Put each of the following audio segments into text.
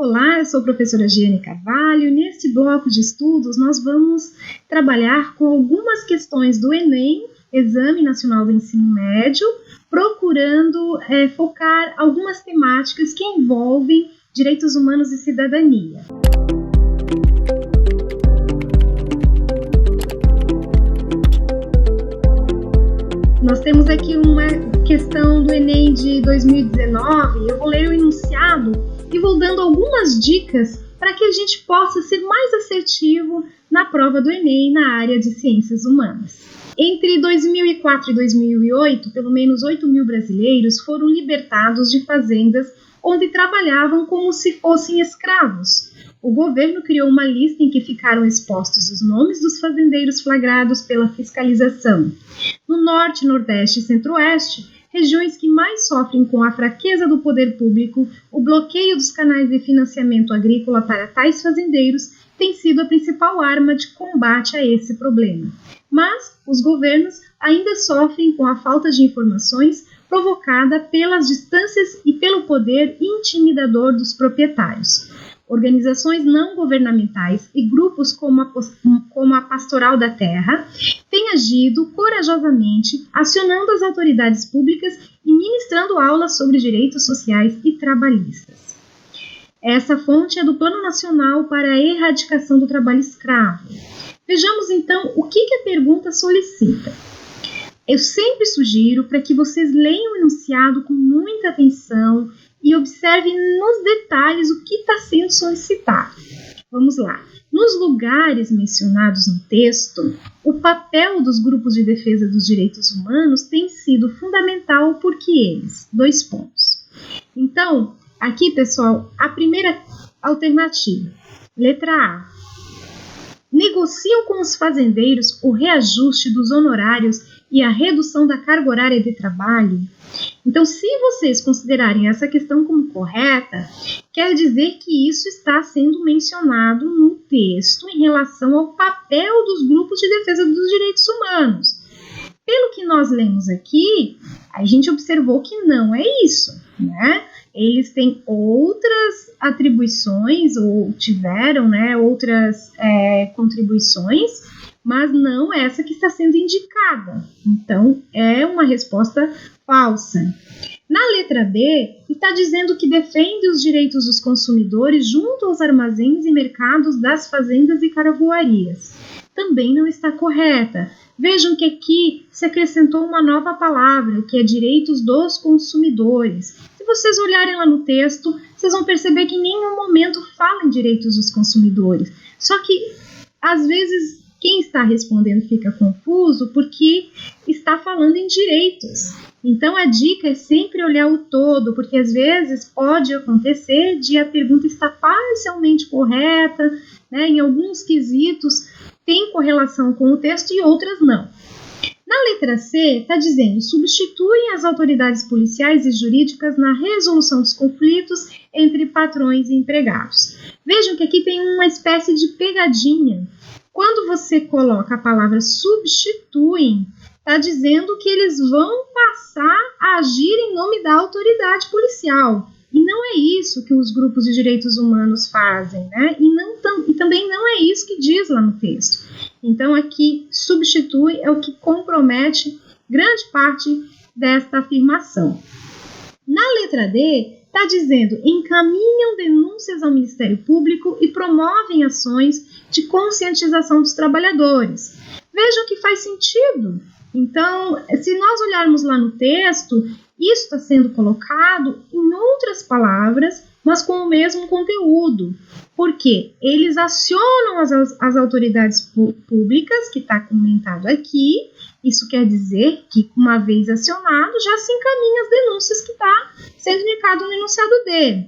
Olá, eu sou a professora Giane Carvalho e neste bloco de estudos nós vamos trabalhar com algumas questões do Enem, Exame Nacional do Ensino Médio, procurando focar algumas temáticas que envolvem direitos humanos e cidadania. Nós temos aqui uma questão do Enem de 2019, eu vou ler o enunciado e vou dando algumas dicas para que a gente possa ser mais assertivo na prova do Enem na área de ciências humanas. Entre 2004 e 2008, pelo menos 8 mil brasileiros foram libertados de fazendas onde trabalhavam como se fossem escravos. O governo criou uma lista em que ficaram expostos os nomes dos fazendeiros flagrados pela fiscalização. No Norte, Nordeste e Centro-Oeste, regiões que mais sofrem com a fraqueza do poder público, o bloqueio dos canais de financiamento agrícola para tais fazendeiros tem sido a principal arma de combate a esse problema. Mas os governos ainda sofrem com a falta de informações provocada pelas distâncias e pelo poder intimidador dos proprietários. Organizações não governamentais e grupos como a Pastoral da Terra têm agido corajosamente, acionando as autoridades públicas e ministrando aulas sobre direitos sociais e trabalhistas. Essa fonte é do Plano Nacional para a Erradicação do Trabalho Escravo. Vejamos então o que a pergunta solicita. Eu sempre sugiro para que vocês leiam o enunciado com muita atenção e observem nos detalhes o que está sendo solicitado. Vamos lá. Nos lugares mencionados no texto, o papel dos grupos de defesa dos direitos humanos tem sido fundamental porque eles, 2 pontos. Então, aqui, pessoal, a primeira alternativa, letra A. Negociam com os fazendeiros o reajuste dos honorários e a redução da carga horária de trabalho. Então, se vocês considerarem essa questão como correta, quer dizer que isso está sendo mencionado no texto em relação ao papel dos grupos de defesa dos direitos humanos. Pelo que nós lemos aqui, a gente observou que não é isso, né? Eles têm outras atribuições, ou tiveram, outras contribuições, mas não essa que está sendo indicada. Então, é uma resposta falsa. Na letra B, está dizendo que defende os direitos dos consumidores junto aos armazéns e mercados das fazendas e carvoarias. Também não está correta. Vejam que aqui se acrescentou uma nova palavra, que é direitos dos consumidores. Se vocês olharem lá no texto, vocês vão perceber que em nenhum momento fala em direitos dos consumidores. Só que, às vezes, quem está respondendo fica confuso porque está falando em direitos. Então, a dica é sempre olhar o todo, porque às vezes pode acontecer de a pergunta estar parcialmente correta, em alguns quesitos tem correlação com o texto e outras não. Na letra C, está dizendo, substituem as autoridades policiais e jurídicas na resolução dos conflitos entre patrões e empregados. Vejam que aqui tem uma espécie de pegadinha. Quando você coloca a palavra substituem, está dizendo que eles vão passar a agir em nome da autoridade policial. E não é isso que os grupos de direitos humanos fazem, E também não é isso que diz lá no texto. Então, aqui, substitui é o que compromete grande parte desta afirmação. Na letra D, está dizendo, encaminham denúncias ao Ministério Público e promovem ações de conscientização dos trabalhadores. Vejam que faz sentido. Então, se nós olharmos lá no texto, isso está sendo colocado em outras palavras, mas com o mesmo conteúdo. Porque eles acionam as autoridades públicas, que está comentado aqui. Isso quer dizer que, uma vez acionado, já se encaminha as denúncias que está sendo indicado no enunciado D.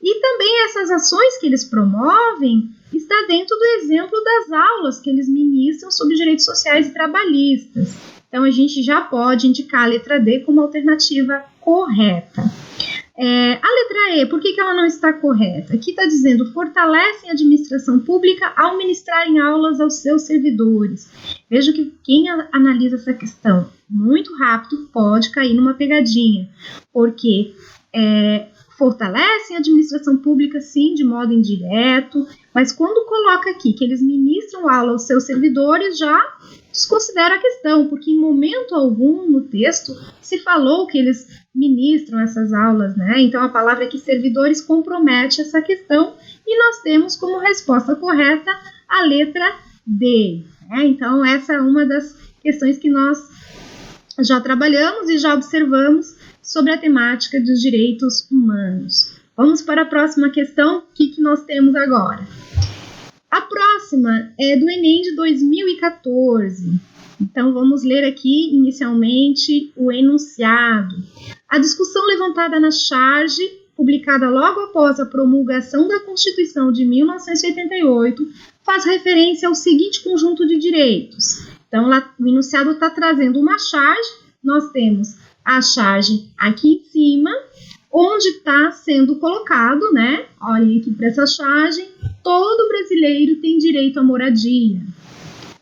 E também essas ações que eles promovem está dentro do exemplo das aulas que eles ministram sobre direitos sociais e trabalhistas. Então, a gente já pode indicar a letra D como alternativa correta. A letra E, por que ela não está correta? Aqui está dizendo, fortalecem a administração pública ao ministrarem aulas aos seus servidores. Veja que quem analisa essa questão muito rápido pode cair numa pegadinha, porque fortalecem a administração pública, sim, de modo indireto, mas quando coloca aqui que eles ministram aula aos seus servidores, já desconsidera a questão, porque em momento algum no texto se falou que eles ministram essas aulas, né? Então a palavra aqui servidores compromete essa questão e nós temos como resposta correta a letra D. Né? Então essa é uma das questões que nós já trabalhamos e já observamos sobre a temática dos direitos humanos. Vamos para a próxima questão. O que nós temos agora? A próxima é do Enem de 2014. Então, vamos ler aqui inicialmente o enunciado. A discussão levantada na charge, publicada logo após a promulgação da Constituição de 1988, faz referência ao seguinte conjunto de direitos. Então, lá, o enunciado está trazendo uma charge. Nós temos a charge aqui em cima, onde está sendo colocado, né? Olhem aqui para essa charge. Todo brasileiro tem direito à moradia.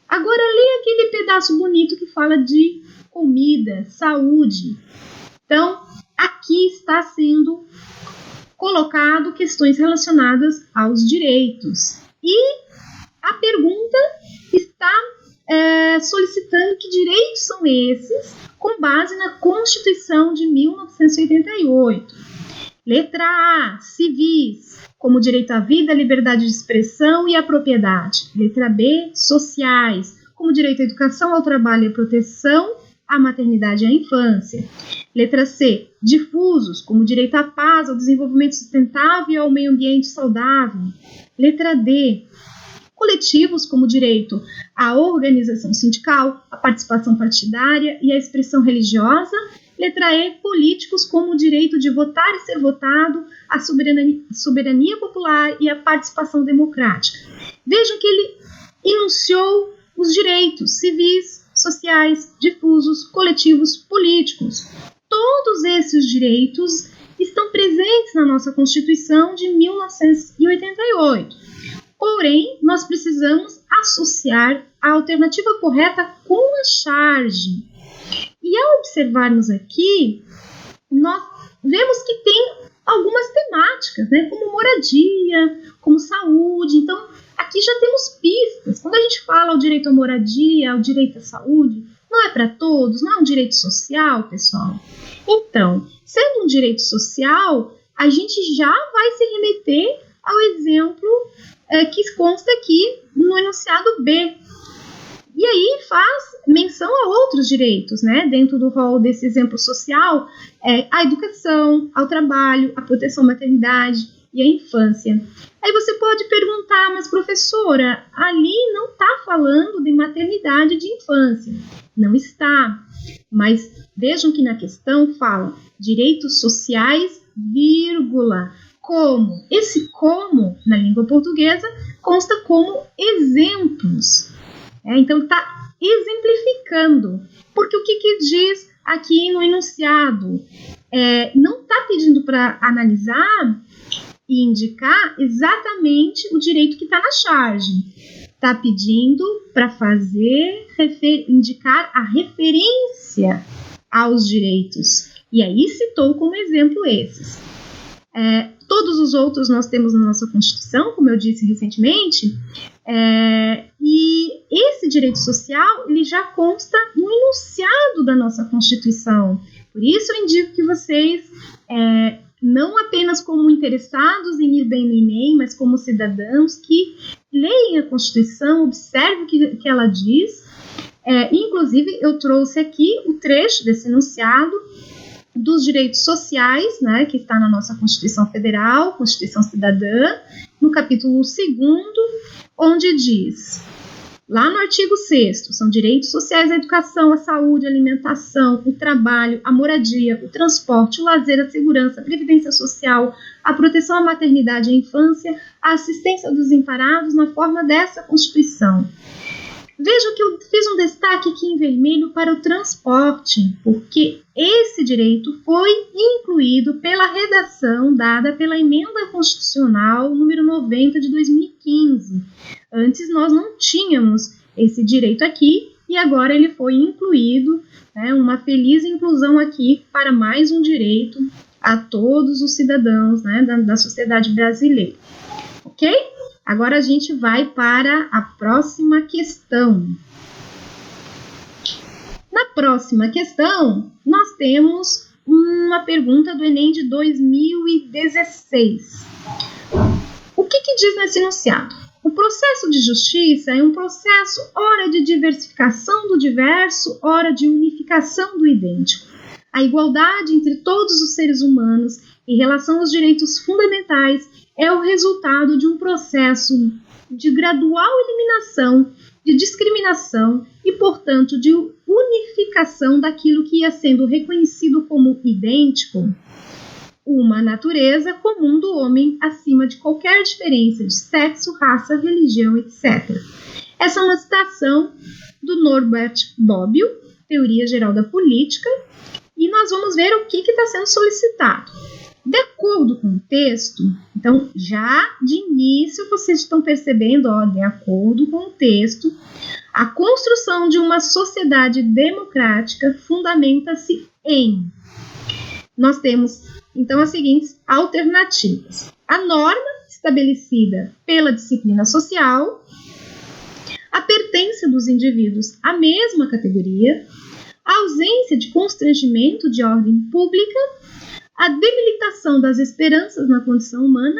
Agora, leia aquele pedaço bonito que fala de comida, saúde. Então, aqui está sendo colocado questões relacionadas aos direitos. E a pergunta está solicitando que direitos são esses, com base na Constituição de 1988. Letra A, civis, como direito à vida, liberdade de expressão e à propriedade. Letra B, sociais, como direito à educação, ao trabalho e à proteção, à maternidade e à infância. Letra C, difusos, como direito à paz, ao desenvolvimento sustentável e ao meio ambiente saudável. Letra D, coletivos, como direito à organização sindical, à participação partidária e à expressão religiosa. Letra E, políticos, como o direito de votar e ser votado, a soberania popular e a participação democrática. Vejam que ele enunciou os direitos civis, sociais, difusos, coletivos, políticos. Todos esses direitos estão presentes na nossa Constituição de 1988. Porém, nós precisamos associar a alternativa correta com a charge. E ao observarmos aqui, nós vemos que tem algumas temáticas, né, como moradia, como saúde. Então, aqui já temos pistas. Quando a gente fala o direito à moradia, o direito à saúde, não é para todos, não é um direito social, pessoal. Então, sendo um direito social, a gente já vai se remeter ao exemplo que consta aqui no enunciado B. E aí faz menção a outros direitos, né? Dentro do rol desse exemplo social, a educação, ao trabalho, a proteção à maternidade e à infância. Aí você pode perguntar, mas professora, ali não está falando de maternidade e de infância. Não está. Mas vejam que na questão fala direitos sociais, vírgula. Como? Esse como, na língua portuguesa, consta como exemplos. Então, está exemplificando. Porque o que diz aqui no enunciado? Não está pedindo para analisar e indicar exatamente o direito que está na charge. Está pedindo para indicar a referência aos direitos. E aí citou como exemplo esses. Todos os outros nós temos na nossa Constituição, como eu disse recentemente, e esse direito social ele já consta no enunciado da nossa Constituição. Por isso eu indico que vocês, não apenas como interessados em ir bem no Enem, mas como cidadãos que leem a Constituição, observem o que ela diz. Inclusive, eu trouxe aqui o trecho desse enunciado dos direitos sociais, né, que está na nossa Constituição Federal, Constituição Cidadã, no capítulo 2º, onde diz, lá no artigo 6º, são direitos sociais à educação, à saúde, à alimentação, o trabalho, a moradia, o transporte, o lazer, a segurança, a previdência social, a proteção à maternidade e à infância, a assistência aos desamparados na forma dessa Constituição. Vejam que eu fiz um destaque aqui em vermelho para o transporte, porque esse direito foi incluído pela redação dada pela Emenda Constitucional número 90 de 2015. Antes nós não tínhamos esse direito aqui e agora ele foi incluído, né, uma feliz inclusão aqui para mais um direito a todos os cidadãos, né, da sociedade brasileira. Ok? Agora a gente vai para a próxima questão. Na próxima questão, nós temos uma pergunta do Enem de 2016. O que diz nesse enunciado? O processo de justiça é um processo, ora de diversificação do diverso, ora de unificação do idêntico. A igualdade entre todos os seres humanos em relação aos direitos fundamentais é o resultado de um processo de gradual eliminação de discriminação e, portanto, de unificação daquilo que ia sendo reconhecido como idêntico, uma natureza comum do homem acima de qualquer diferença de sexo, raça, religião, etc. Essa é uma citação do Norbert Bobbio, Teoria Geral da Política, e nós vamos ver o que está sendo solicitado. De acordo com o texto, então já de início vocês estão percebendo, de acordo com o texto, a construção de uma sociedade democrática fundamenta-se em... Nós temos, então, as seguintes alternativas. A norma estabelecida pela disciplina social, a pertença dos indivíduos à mesma categoria, a ausência de constrangimento de ordem pública, a debilitação das esperanças na condição humana,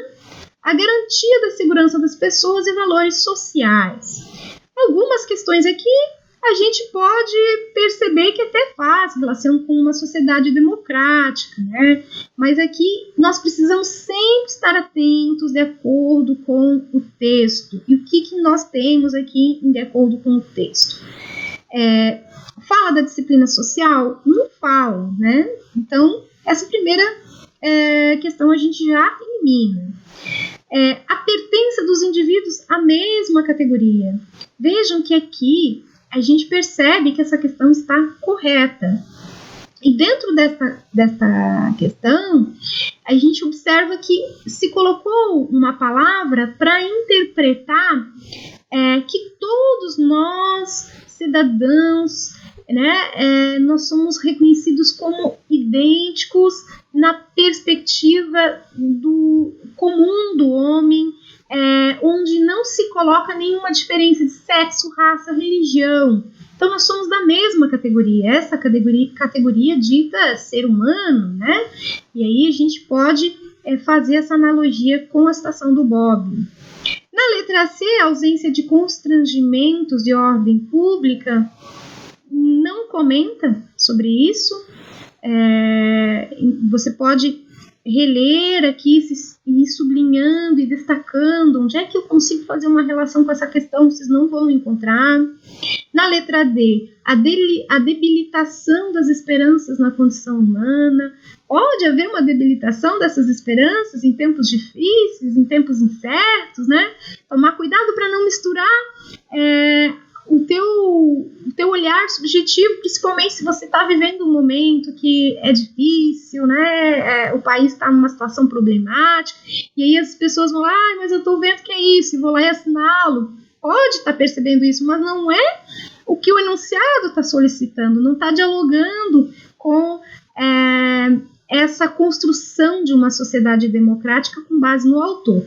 a garantia da segurança das pessoas e valores sociais. Algumas questões aqui a gente pode perceber que até faz relação com uma sociedade democrática, né? Mas aqui nós precisamos sempre estar atentos de acordo com o texto. E o que nós temos aqui de acordo com o texto? Fala da disciplina social? Não fala, né? Então, essa primeira questão a gente já elimina. A pertença dos indivíduos à mesma categoria. Vejam que aqui a gente percebe que essa questão está correta. E dentro desta questão, a gente observa que se colocou uma palavra para interpretar que todos nós, cidadãos, né, nós somos reconhecidos como idênticos na perspectiva do comum do homem, onde não se coloca nenhuma diferença de sexo, raça, religião. Então nós somos da mesma categoria, essa categoria dita ser humano, né? E aí a gente pode fazer essa analogia com a citação do Bobbio. Na letra C, a ausência de constrangimentos de ordem pública não comenta sobre isso. Você pode reler aqui e ir sublinhando e destacando onde é que eu consigo fazer uma relação com essa questão, vocês não vão encontrar. Na letra D, a debilitação das esperanças na condição humana. Pode haver uma debilitação dessas esperanças em tempos difíceis, em tempos incertos, né? Tomar cuidado para não misturar o teu olhar subjetivo, principalmente se você está vivendo um momento que é difícil, né? O país está numa situação problemática, e aí as pessoas vão lá, mas eu estou vendo que é isso, e vou lá e assinalo. Pode estar percebendo isso, mas não é o que o enunciado está solicitando, não está dialogando com essa construção de uma sociedade democrática com base no autor.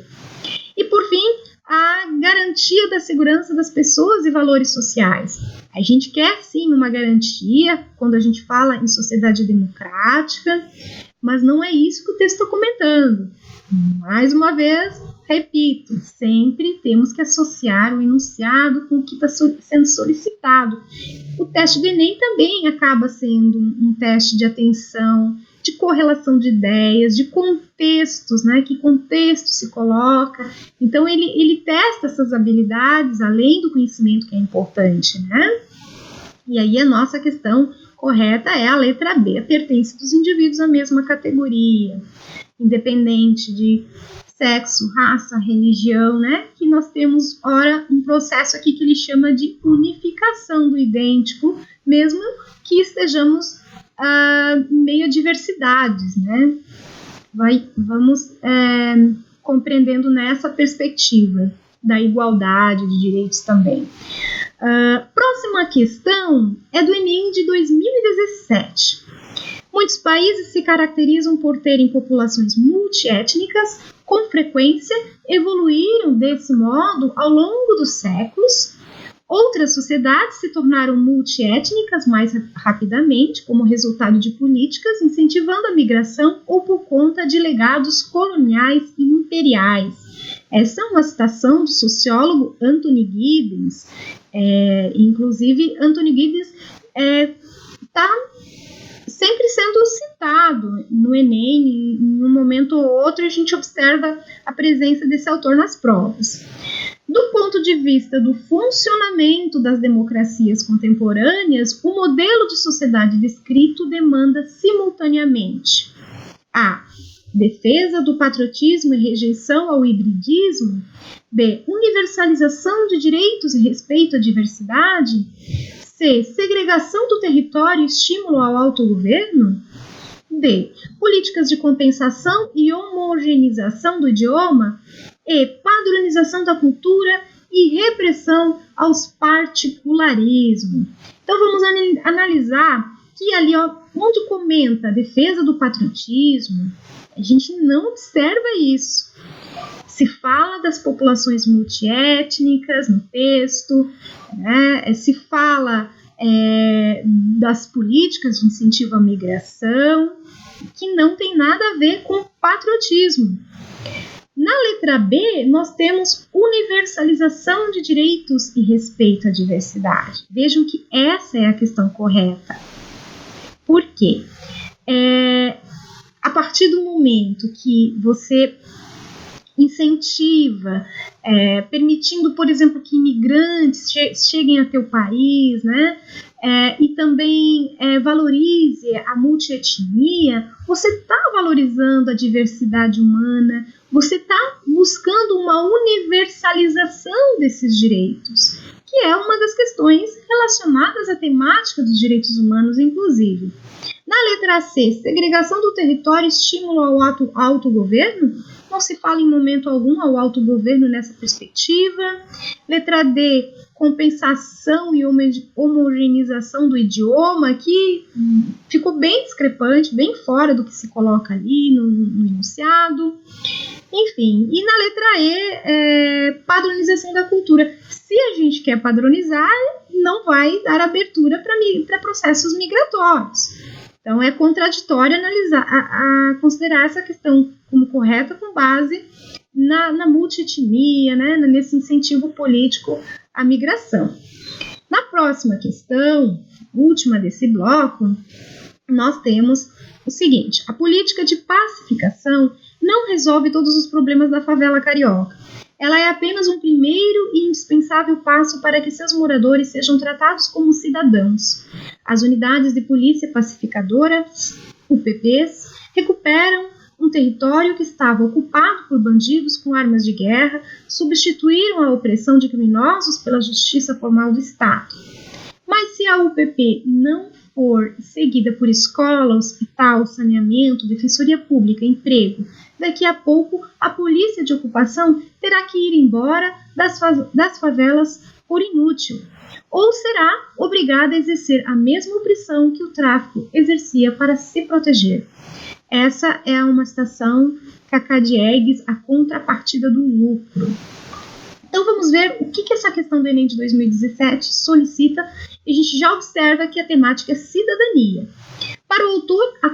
E, por fim, a garantia da segurança das pessoas e valores sociais. A gente quer, sim, uma garantia quando a gente fala em sociedade democrática, mas não é isso que o texto está comentando. Mais uma vez, repito, sempre temos que associar o enunciado com o que está sendo solicitado. O teste do Enem também acaba sendo um teste de atenção, de correlação de ideias, de contextos, né? Que contexto se coloca. Então, ele testa essas habilidades, além do conhecimento que é importante, né? E aí, a nossa questão correta é a letra B, a pertença dos indivíduos à mesma categoria, independente de sexo, raça, religião, né? Que nós temos, ora, um processo aqui que ele chama de unificação do idêntico, mesmo que estejamos meio a diversidades, né? Vamos compreendendo nessa perspectiva da igualdade de direitos também. Próxima questão é do Enem de 2017. Muitos países se caracterizam por terem populações multiétnicas, com frequência evoluíram desse modo ao longo dos séculos. Outras sociedades se tornaram multiétnicas mais rapidamente, como resultado de políticas incentivando a migração ou por conta de legados coloniais e imperiais. Essa é uma citação do sociólogo Anthony Giddens. Inclusive, Anthony Giddens está sempre sendo citado no Enem. Em um momento ou outro, a gente observa a presença desse autor nas provas. Do ponto de vista do funcionamento das democracias contemporâneas, o modelo de sociedade descrito demanda simultaneamente a defesa do patriotismo e rejeição ao hibridismo, b. universalização de direitos e respeito à diversidade, c. segregação do território e estímulo ao autogoverno, d. políticas de compensação e homogeneização do idioma, e padronização da cultura e repressão aos particularismos. Então vamos analisar que ali onde comenta a defesa do patriotismo, a gente não observa isso. Se fala das populações multiétnicas no texto, se fala das políticas de incentivo à migração, que não tem nada a ver com patriotismo. Na letra B, nós temos universalização de direitos e respeito à diversidade. Vejam que essa é a questão correta. Por quê? A partir do momento que você incentiva, permitindo, por exemplo, que imigrantes cheguem a teu país, né? E também valorize a multietnia, você está valorizando a diversidade humana, você está buscando uma universalização desses direitos, que é uma das questões relacionadas à temática dos direitos humanos, inclusive. Na letra C, segregação do território e estímulo ao autogoverno, não se fala em momento algum ao autogoverno nessa perspectiva. Letra D, compensação e homogeneização do idioma, que ficou bem discrepante, bem fora do que se coloca ali no enunciado. Enfim, e na letra E, padronização da cultura. Se a gente quer padronizar, não vai dar abertura para processos migratórios. Então, é contraditório considerar essa questão como correta com base na multietnia, né, nesse incentivo político à migração. Na próxima questão, última desse bloco, nós temos o seguinte: a política de pacificação não resolve todos os problemas da favela carioca. Ela é apenas um primeiro e indispensável passo para que seus moradores sejam tratados como cidadãos. As unidades de polícia pacificadoras, UPPs, recuperam um território que estava ocupado por bandidos com armas de guerra, substituíram a opressão de criminosos pela justiça formal do Estado. Mas se a UPP não for seguida por escola, hospital, saneamento, defensoria pública, emprego, daqui a pouco a polícia de ocupação terá que ir embora das favelas por inútil, ou será obrigada a exercer a mesma opressão que o tráfico exercia para se proteger. Essa é uma citação Cacá Diegues, a contrapartida do lucro. Então vamos ver o que essa questão do Enem de 2017 solicita, e a gente já observa que a temática é cidadania. Para o autor, a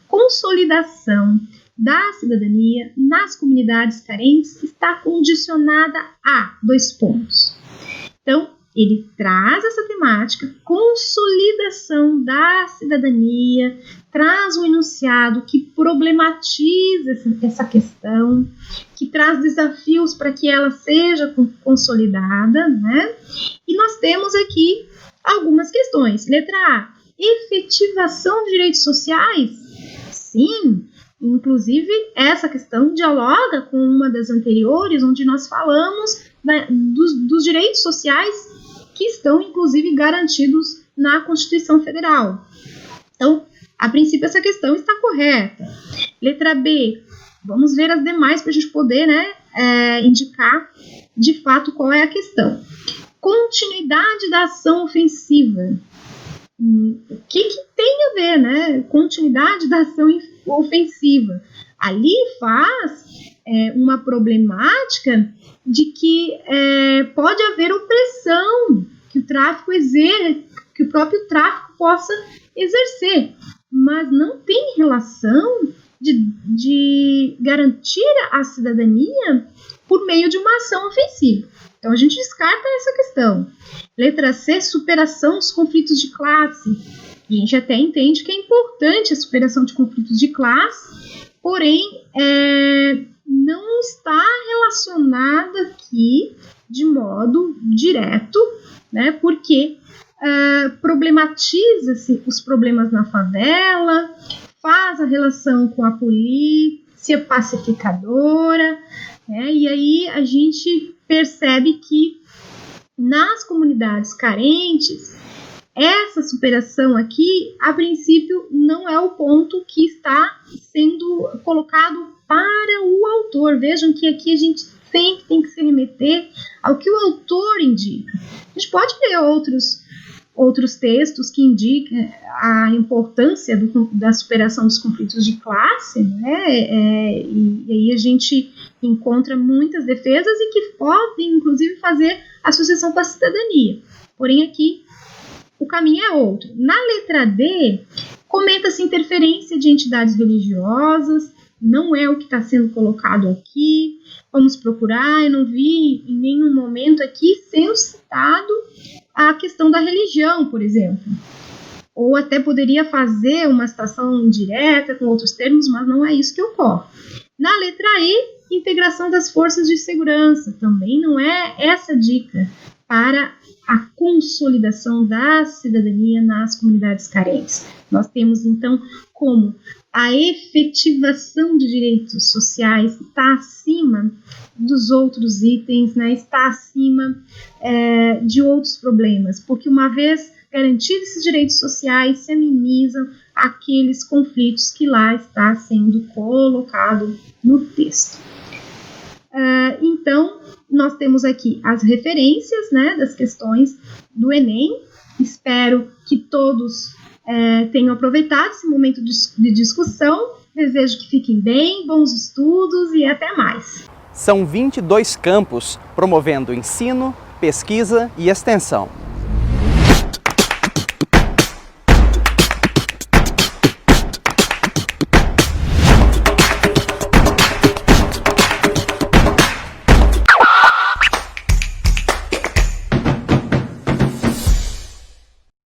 consolidação da cidadania nas comunidades carentes está condicionada a 2 pontos. Então, ele traz essa temática, consolidação da cidadania, traz um enunciado que problematiza essa questão, que traz desafios para que ela seja consolidada, né? E nós temos aqui algumas questões. Letra A, efetivação de direitos sociais? Sim, inclusive essa questão dialoga com uma das anteriores, onde nós falamos, né, dos direitos sociais que estão, inclusive, garantidos na Constituição Federal. Então, a princípio, essa questão está correta. Letra B, vamos ver as demais para a gente poder, né, indicar, de fato, qual é a questão. continuidade da ação ofensiva. O que tem a ver, né? Continuidade da ação ofensiva. Ali faz uma problemática de que pode haver opressão que o tráfico que o próprio tráfico possa exercer, mas não tem relação de garantir a cidadania por meio de uma ação ofensiva. Então a gente descarta essa questão. Letra C, superação dos conflitos de classe. A gente até entende que é importante a superação de conflitos de classe, porém não está relacionada aqui de modo direto, né, porque problematiza-se os problemas na favela, faz a relação com a polícia pacificadora, né, e aí a gente percebe que nas comunidades carentes, essa superação aqui, a princípio, não é o ponto que está sendo colocado para o autor. Vejam que aqui a gente sempre tem que se remeter ao que o autor indica. A gente pode ler outros textos que indicam a importância da superação dos conflitos de classe, né? E aí a gente encontra muitas defesas e que podem, inclusive, fazer associação com a cidadania. Porém, aqui o caminho é outro. Na letra D, comenta-se interferência de entidades religiosas, não é o que está sendo colocado aqui. Vamos procurar, eu não vi em nenhum momento aqui sendo citado a questão da religião, por exemplo. Ou até poderia fazer uma citação direta com outros termos, mas não é isso que ocorre. Na letra E, integração das forças de segurança. Também não é essa dica para a consolidação da cidadania nas comunidades carentes. Nós temos, então, como a efetivação de direitos sociais está acima dos outros itens, né? Está acima de outros problemas, porque uma vez garantidos esses direitos sociais, se amenizam aqueles conflitos que lá está sendo colocado no texto. Então, nós temos aqui as referências, né, das questões do Enem. Espero que todos tenham aproveitado esse momento de discussão. Desejo que fiquem bem, bons estudos e até mais. São 22 campos promovendo ensino, pesquisa e extensão.